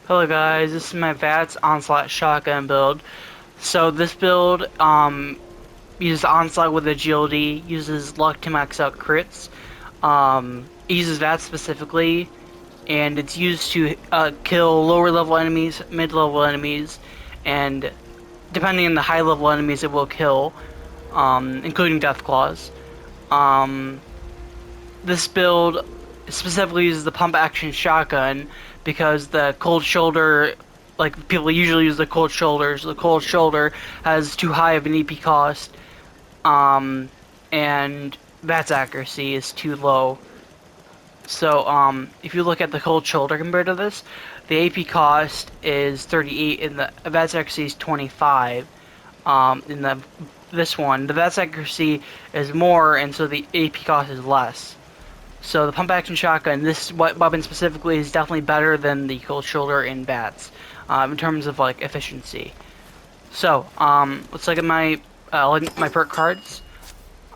Hello guys, this is my VATS Onslaught shotgun build. So this build uses Onslaught with agility, uses luck to max out crits, it uses VATS specifically, and it's used to kill lower level enemies, mid level enemies, and depending on the high level enemies it will kill, including Death Claws. Um, this build specifically uses the pump action shotgun because the cold shoulder, like people usually use the cold shoulders. The cold shoulder has too high of an EP cost, um, and VATS accuracy is too low. So, if you look at the cold shoulder compared to this, the AP cost is 38 and the VATS accuracy is 25. In this one, the VATS accuracy is more, and so the AP cost is less. So the pump action shotgun, this weapon specifically, is definitely better than the cold shoulder in VATS, in terms of like efficiency. So let's look at my perk cards.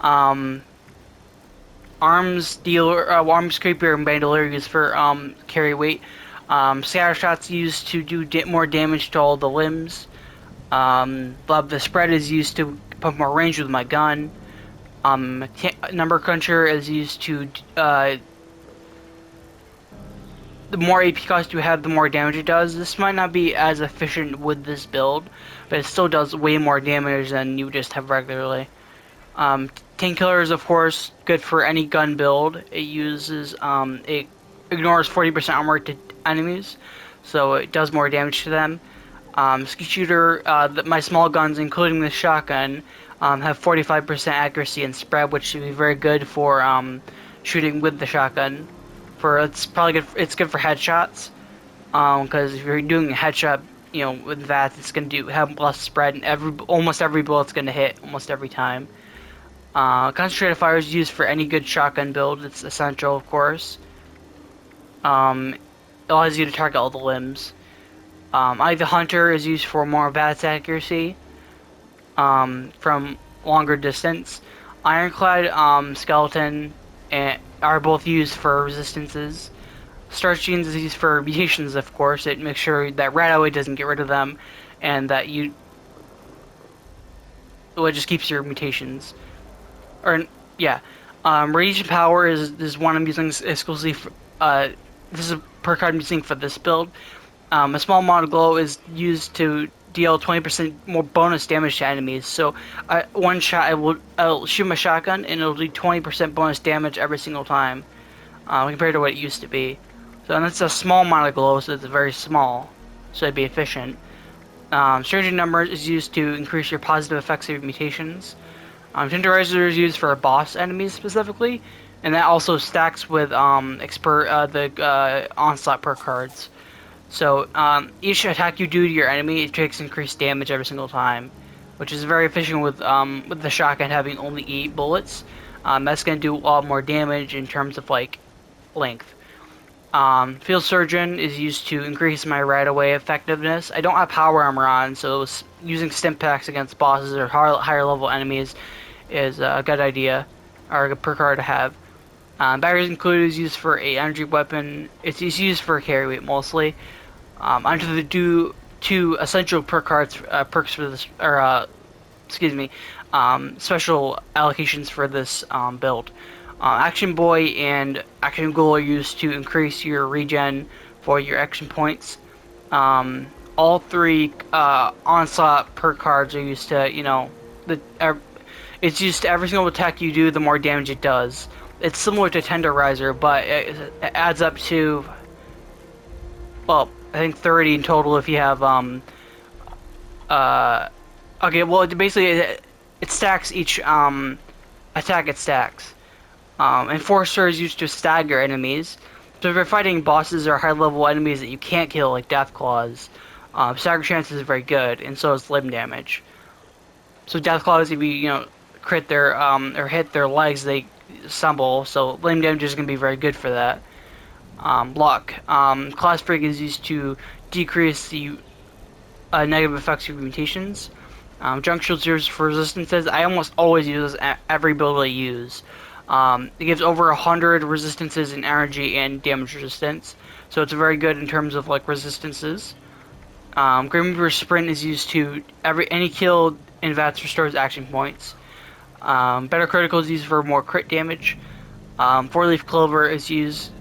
Um, arms dealer, arms creeper, and bandolier used for carry weight. Scatter shots used to do more damage to all the limbs. Love the spread is used to pump more range with my gun. Number cruncher is used to the more AP cost you have, the more damage it does. This might not be as efficient with this build, but it still does way more damage than you just have regularly. Tank killer is of course good for any gun build. It ignores 40% armor to enemies, so it does more damage to them. Ski shooter, my small guns, including the shotgun, have 45% accuracy and spread, which should be very good for shooting with the shotgun. It's probably good. It's good for headshots, because if you're doing a headshot, with that, it's gonna have less spread, and almost every bullet's gonna hit almost every time. Concentrated fire is used for any good shotgun build. It's essential, of course. It allows you to target all the limbs. Eye the Hunter is used for more VATS accuracy, from longer distance. Ironclad, Skeleton, are both used for resistances. Starch Genes is used for mutations, of course. It makes sure that Red Away doesn't get rid of them, and that it just keeps your mutations. Or, yeah. Radiation Power is one I'm using exclusively for, this is a perk card I'm using for this build. A small amount of glow is used to deal 20% more bonus damage to enemies. So, one shot, I'll shoot my shotgun, and it'll do 20% bonus damage every single time, compared to what it used to be. So, and that's a small amount of glow, so it's very small, so it'd be efficient. Surgeon number is used to increase your positive effects of your mutations. Tenderizer is used for boss enemies specifically, and that also stacks with the Onslaught perk cards. So, each attack you do to your enemy, it takes increased damage every single time, which is very efficient with the shotgun having only 8 bullets. That's going to do a lot more damage in terms of, like, length. Field Surgeon is used to increase my right-away effectiveness. I don't have power armor on, so using stim packs against bosses or higher level enemies is a good idea, or a good perk card to have. Batteries included is used for a energy weapon. It's used for carry weight mostly. Onto the two essential perk cards, perks for this, or excuse me, special allocations for this build. Action Boy and Action Ghoul are used to increase your regen for your action points. All three Onslaught perk cards are used to, it's used to every single attack you do, the more damage it does. It's similar to Tenderizer, but it adds up to, well, I think 30 in total if you have, okay, well, basically, it stacks each, attack it stacks. Enforcer is used to stagger enemies. So if you're fighting bosses or high-level enemies that you can't kill, like Death Claws, stagger chance is very good, and so is limb damage. So Death Claws, if you, crit their, or hit their legs, they stumble, so limb damage is going to be very good for that. Luck. Class Break is used to decrease the negative effects of mutations. Junk Shield is used for resistances. I almost always use this at every build I use. It gives over 100 resistances in energy and damage resistance, so it's very good in terms of like resistances. Grim Reaper Sprint is used to any kill in VATS restores action points. Better Critical is used for more crit damage. Four Leaf Clover is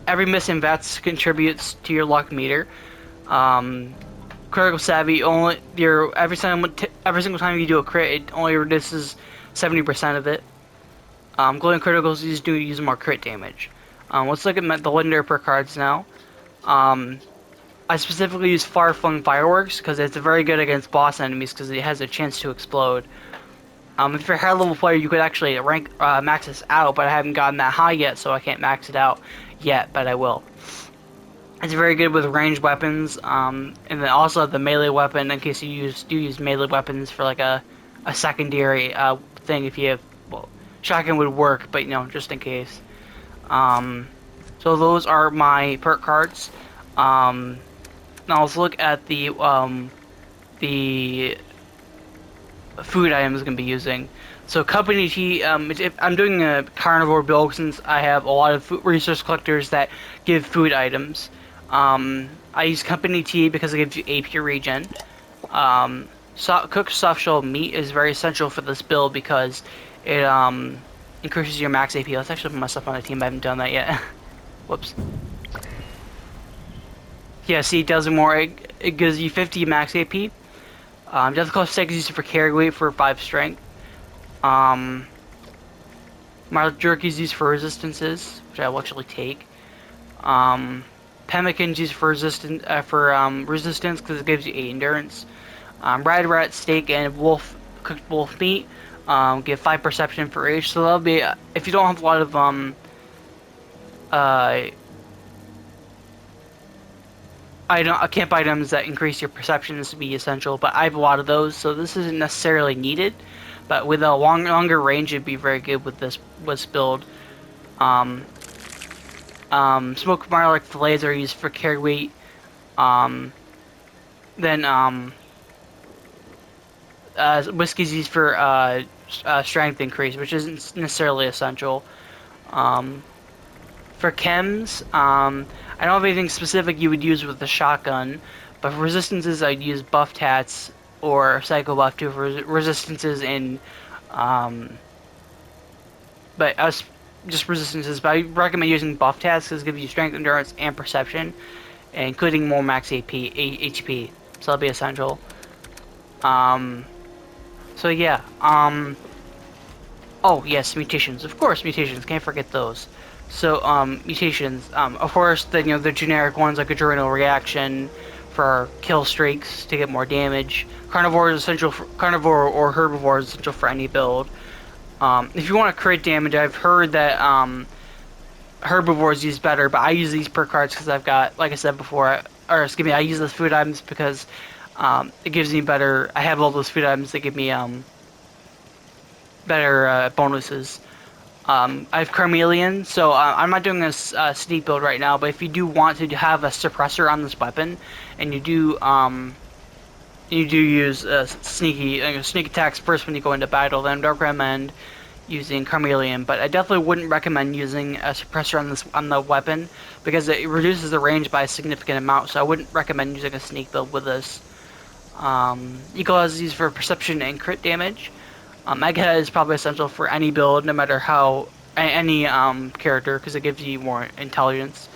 every miss in VATS contributes to your luck meter. Critical Savvy every single time you do a crit, it only reduces 70% of it. Glowing Criticals use more crit damage. Let's look at the legendary per cards now. I specifically use Far Flung Fireworks because it's very good against boss enemies because it has a chance to explode. If you're a high level player, you could actually max this out, but I haven't gotten that high yet, so I can't max it out yet, but I will. It's very good with ranged weapons, and then also the melee weapon in case you use melee weapons for like a secondary thing. If you have, well, shotgun would work, but just in case. So those are my perk cards. Now let's look at the food items I'm going to be using. So company tea, I'm doing a carnivore build since I have a lot of food resource collectors that give food items. I use company tea because it gives you AP regen. Cooked soft shell meat is very essential for this build because it increases your max AP. Let's actually put myself on the team. I haven't done that yet. Whoops. Yeah, see, it does more. It gives you 50 max AP. Death Club Steak is used for carry weight for 5 strength. Mild Jerky is used for resistances, which I will actually take. Pemmican is used for resistance because it gives you 8 endurance. Rad Rat Steak and cooked wolf meat give 5 perception for each. So that'll be if you don't have a lot of camp items that increase your perception, this would be essential, but I have a lot of those, so this isn't necessarily needed. But with a longer range, it'd be very good with this build. Smoked Marlick fillets are used for carry weight. Whiskey's used for strength increase, which isn't necessarily essential. For chems, I don't have anything specific you would use with the shotgun, but for resistances, I'd use buff tats or psycho buff too for resistances in, just resistances. But I recommend using buff tats because it gives you strength, endurance, and perception, including more max HP. So that'll be essential. So yeah. Oh yes, mutations. Of course, mutations. Can't forget those. So, mutations, of course, the generic ones like adrenal reaction for kill streaks to get more damage. Carnivore or herbivore is essential for any build. If you want to crit damage, I've heard that herbivores use better, but I use these perk cards because I've got, like I said before, I use those food items because it gives me better. I have all those food items that give me better bonuses. I have Carmelian, so I'm not doing this sneak build right now, but if you do want to have a suppressor on this weapon, and you do use sneak attacks first when you go into battle, then I recommend using Carmelian, but I definitely wouldn't recommend using a suppressor on the weapon, because it reduces the range by a significant amount, so I wouldn't recommend using a sneak build with this. Equalizer is used for perception and crit damage. Egghead is probably essential for any build, no matter any character, because it gives you more intelligence.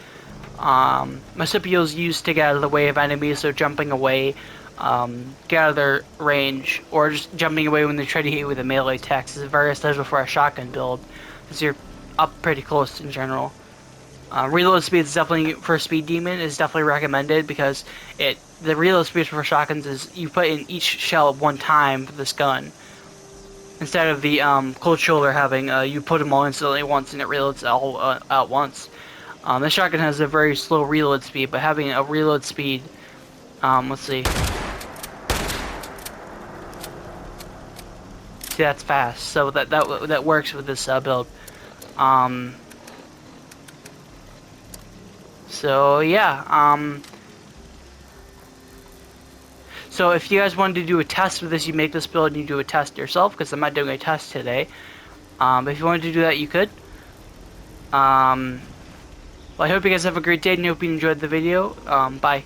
Marsupial is used to get out of the way of enemies, so jumping away, get out of their range, or just jumping away when they try to hit you with a melee attack is very essential for a shotgun build, because you're up pretty close in general. Reload speed is definitely, for Speed Demon, is definitely recommended, because the reload speed for shotguns is you put in each shell at one time for this gun. Instead of the cold shoulder having you put them all instantly once and it reloads all at once. This shotgun has a very slow reload speed, but having a reload speed, let's see. See, that's fast, so that works with this build. So yeah. So if you guys wanted to do a test with this, you make this build and you do a test yourself, because I'm not doing a test today. But if you wanted to do that, you could. Well, I hope you guys have a great day and I hope you enjoyed the video. Bye.